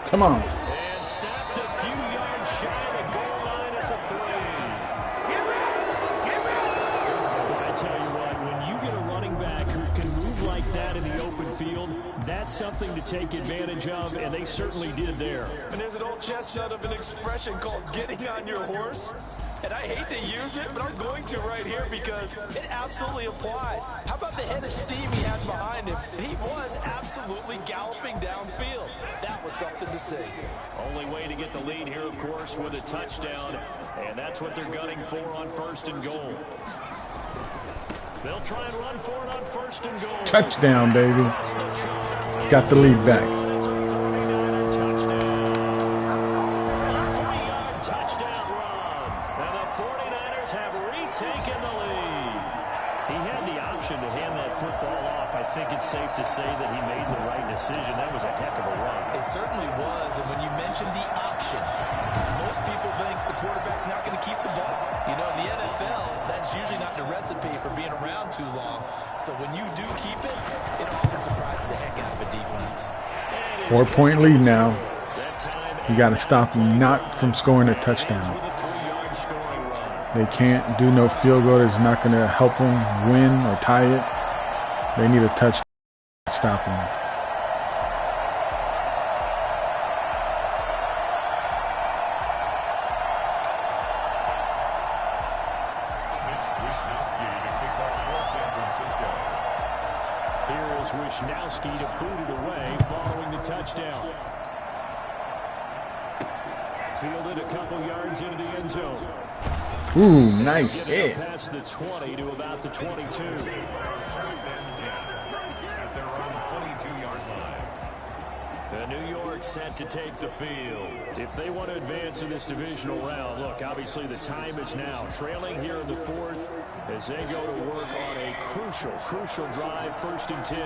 Come on. And stopped a few yards shy of the goal line at the 3. I tell you what, when you get a running back who can move like that in the open field, that's something to take advantage of, and they certainly did there. And there's an old chestnut of an expression called getting on your horse. And I hate to use it, but I'm going to right here because it absolutely applies. How about the head of steam he had behind him? He was absolutely galloping downfield. That was something to see. Only way to get the lead here, of course, with a touchdown, and that's what they're gunning for on 1st and goal. They'll try and run for it on 1st and goal. Touchdown, baby. Got the lead back. Touchdown run. And the 49ers have retaken the lead. He had the option to hand that football off. I think it's safe to say that he made the right decision. That was a heck of a run. It certainly was, and when you mentioned the option, most people think the quarterback's not going to keep the ball. You know, in the NFL, that's usually not the recipe for being around too long. So when you do keep it, it often surprises the heck out of a defense. 4-point lead now. You got to stop them not from scoring a touchdown. They can't do no field goal. It's not going to help them win or tie it. They need a touchdown to stop them. Here is Wisnowski to boot it away following the touchdown. Fielded a couple yards into the end zone. Ooh, nice hit. Past the 20 to about the 22. The New York set to take the field. If they want to advance in this divisional round, look, obviously the time is now. Trailing here in the 4th as they go to work on a crucial drive, 1st and 10.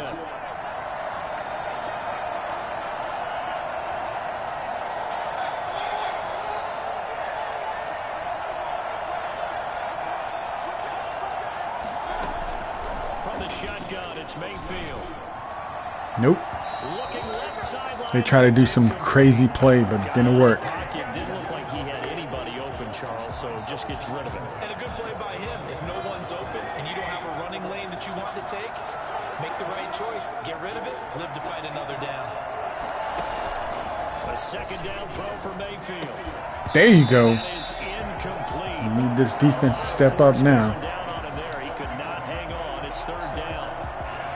shotgun. It's Mayfield. Nope. Looking left sideline. They try to do some crazy play, but it didn't work. Pocket didn't look like he had anybody open, Charles, so just gets rid of it. And a good play by him. If no one's open and you don't have a running lane that you want to take, make the right choice. Get rid of it. Live to fight another down. A second down throw for Mayfield. There you go. That is incomplete. You need this defense to step up now. Down on him there. He could not hang on. It's third down.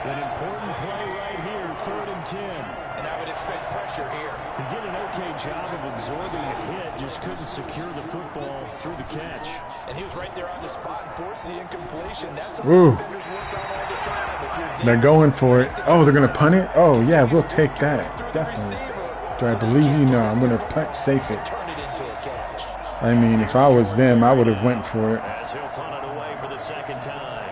An important play right here, 3rd and 10. And I would expect pressure here. He did an okay job of absorbing the hit, just couldn't secure the football through the catch. And he was right there on the spot and forced the incompletion. That's something Ooh. defenders work on all the time. If you're there, They're going for it. Oh, they're going to punt it? Oh, yeah, we'll take that. Definitely. Do I believe you? No, I'm going to punt safe it. turn it into a catch. I mean, if I was them, I would have went for it. As he'll punt it away for the second time.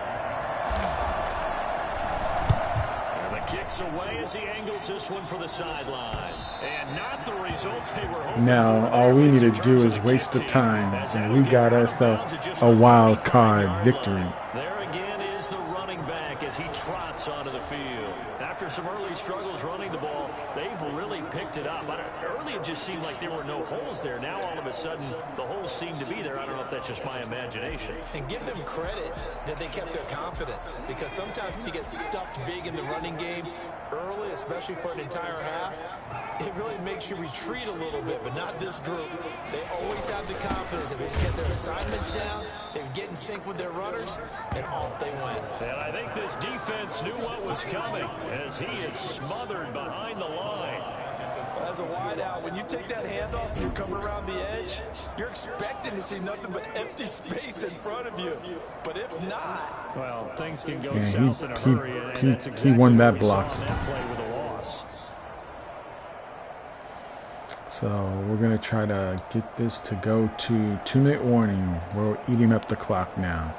And the kick's away as he angles this one for the sideline. And not the result they were hoping Now, for. all we need to do is waste the time, and we got ourselves a wild card victory. There again is the running back as he trots onto the field. After some early struggles running the ball, they've really picked it up. But early it just seemed like there were no holes there. Now all of a sudden the holes seem to be there. I don't know if that's just my imagination. And give them credit that they kept their confidence, because sometimes when you get stuffed big in the running game early, especially for an entire half, it really makes you retreat a little bit, but not this group. They always have the confidence. If they just get their assignments down, they get in sync with their runners, and off they went. And I think this defense knew what was coming as he is smothered behind the line. As a wide out, when you take that handoff and you come around the edge, you're expecting to see nothing but empty space in front of you. But if not, Well, things can go Yeah, south in a hurry, and that's exactly he won that what we saw block. on that play with a loss. So we're going to try to get this to go to 2-minute warning. We're eating up the clock now.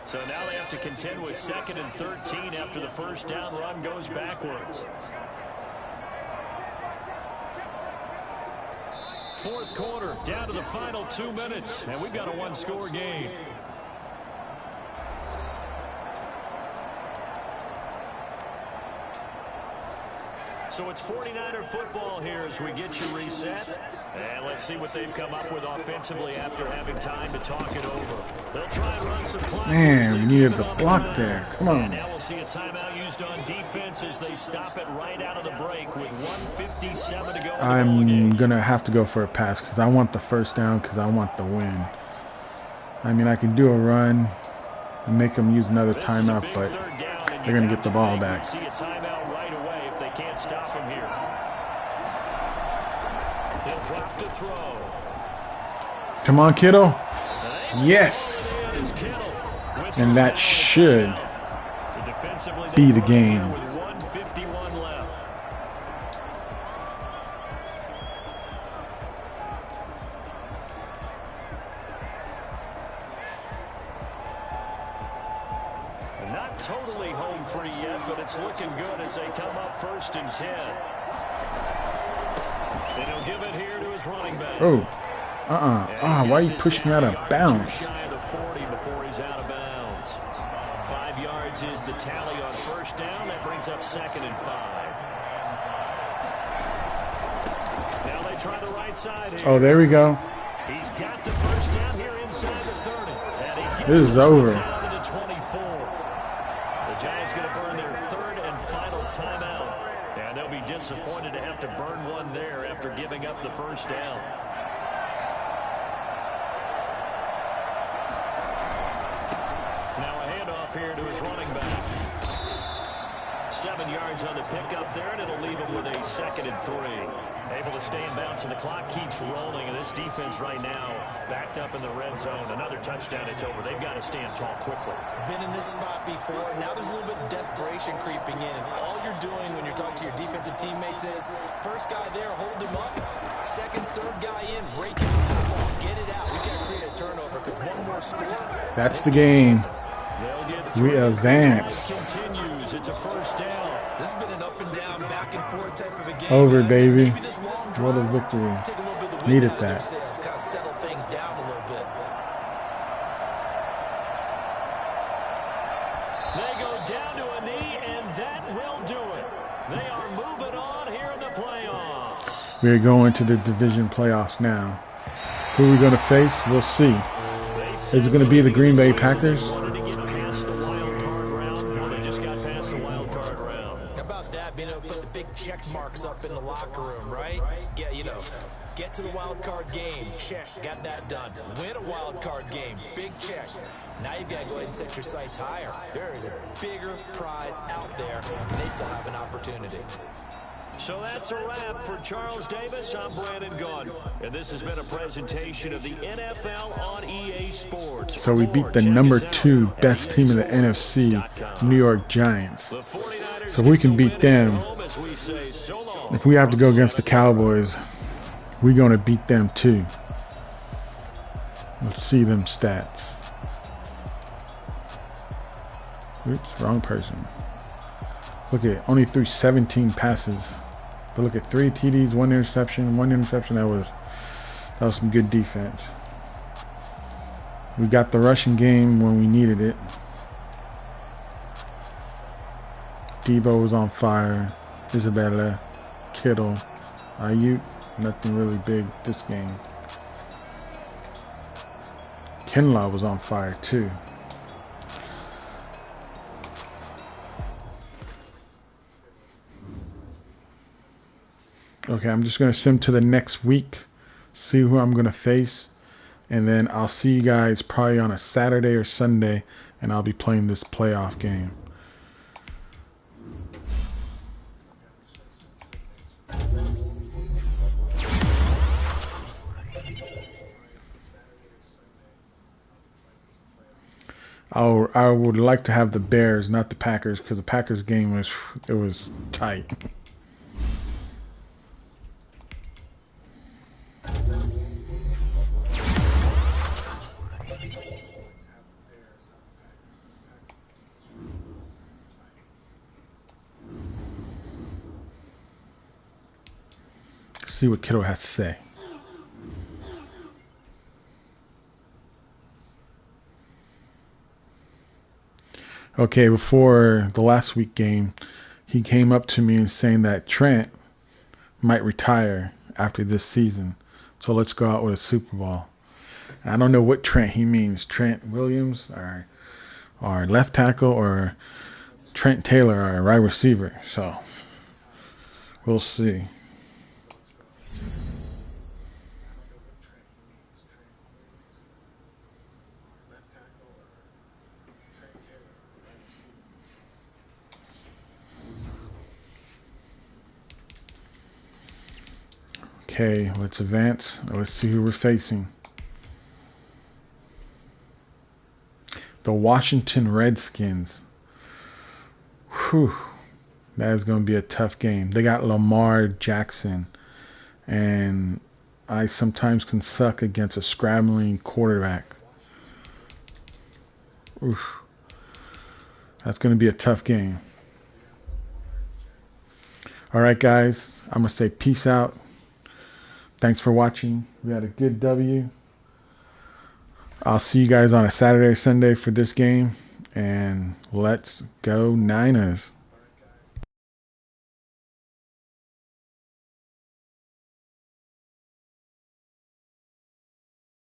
So now they have to contend with 2nd and 13 after the first down run goes backwards. Fourth quarter, down to the final 2 minutes, and we've got a one-score game. So it's 49er football here as we get you reset. And let's see what they've come up with offensively after having time to talk it over. They'll try and run some clock. Man, we needed the block there. Come And on. now we'll see a timeout used on defense as they stop it right out of the break with 1:57 to go in the ball I'm game. going to have to go for a pass because I want the first down because I want the win. I mean, I can do a run and make them use another This is a timeout, big but third down, and they're you going to have get the ball think back. we'd see a timeout right away if they can't stop him here. He'll drop to throw. Come on, kiddo. Yes. And that should be the game. With 1:51 left. Not totally home free yet, but it's looking good as they come up 1st and 10. And he'll give it here to his running back. Oh. Why you push me out of bounds? Shy of the 40 before he's out of bounds. 5 yards is the tally on first down. That brings up 2nd and 5. Now they try the right side here. Oh, there we go. He's got the first down here inside the 30. And he gets This is it over. down to the 24. The Giants going to burn their 3rd and final timeout. And they'll be disappointed to have to burn one there after giving up the first down. Now a handoff here to his running back. 7 yards on the pickup there, and it'll leave him with a 2nd and 3. Able to stay in bounds, and the clock keeps rolling. And this defense right now backed up in the red zone. Another touchdown, it's over. They've got to stand tall quickly. been in this spot before. Now there's a little bit of desperation creeping in, and all you're doing when you're talking to your defensive teammates is first guy there, hold him up. Second, third guy in, rake out the ball, get it out. We got to create a turnover because one more score. That's the game. They'll get We three as the advance. drive continues. It's a first down. This has been an up and down, back and forth type of a game. Over, guys. baby. Maybe this long What a drive victory. take a little bit of the Needed that. Sales kind of settle things down a little bit. They go down to a knee, and that will do it. They are moving on here in the playoffs. We're going to the division playoffs now. Who are we going to face? We'll see. Is it going to be the Green Bay Packers? Being able to put the big check marks up in the locker room, right? Get to the wild card game, check, got that done. Win a wild card game, big check. Now you've got to go ahead and set your sights higher. There is a bigger prize out there, and they still have an opportunity. So that's a wrap for Charles Davis. I'm Brandon Gunn, and this has been a presentation of the NFL on EA Sports. So we beat the number 2 best team in the NFC, New York Giants. So if we can beat them, if we have to go against the Cowboys, we're going to beat them too. Let's see them stats. Oops, wrong person. Look at only threw 17 passes. But look at 3 TDs, 1 interception, 1 interception. That was some good defense. We got the rushing game when we needed it. Debo was on fire. Isabella, Kittle, Ayuk, nothing really big this game. Kinlaw was on fire too. Okay, I'm just going to sim to the next week, see who I'm going to face, and then I'll see you guys probably on a Saturday or Sunday, and I'll be playing this playoff game. I would like to have the Bears, not the Packers, because the Packers game was tight. See what Kittle has to say. Okay, before the last week game, he came up to me and saying that Trent might retire after this season. So let's go out with a Super Bowl. I don't know what Trent he means. Trent Williams or left tackle, or Trent Taylor or right receiver. So we'll see. Okay, let's advance. Let's see who we're facing. The Washington Redskins. Whew. That is going to be a tough game. They got Lamar Jackson. And I sometimes can suck against a scrambling quarterback. Oof. That's going to be a tough game. All right, guys. I'm going to say peace out. Thanks for watching. We had a good W. I'll see you guys on a Saturday, Sunday for this game. And let's go Niners.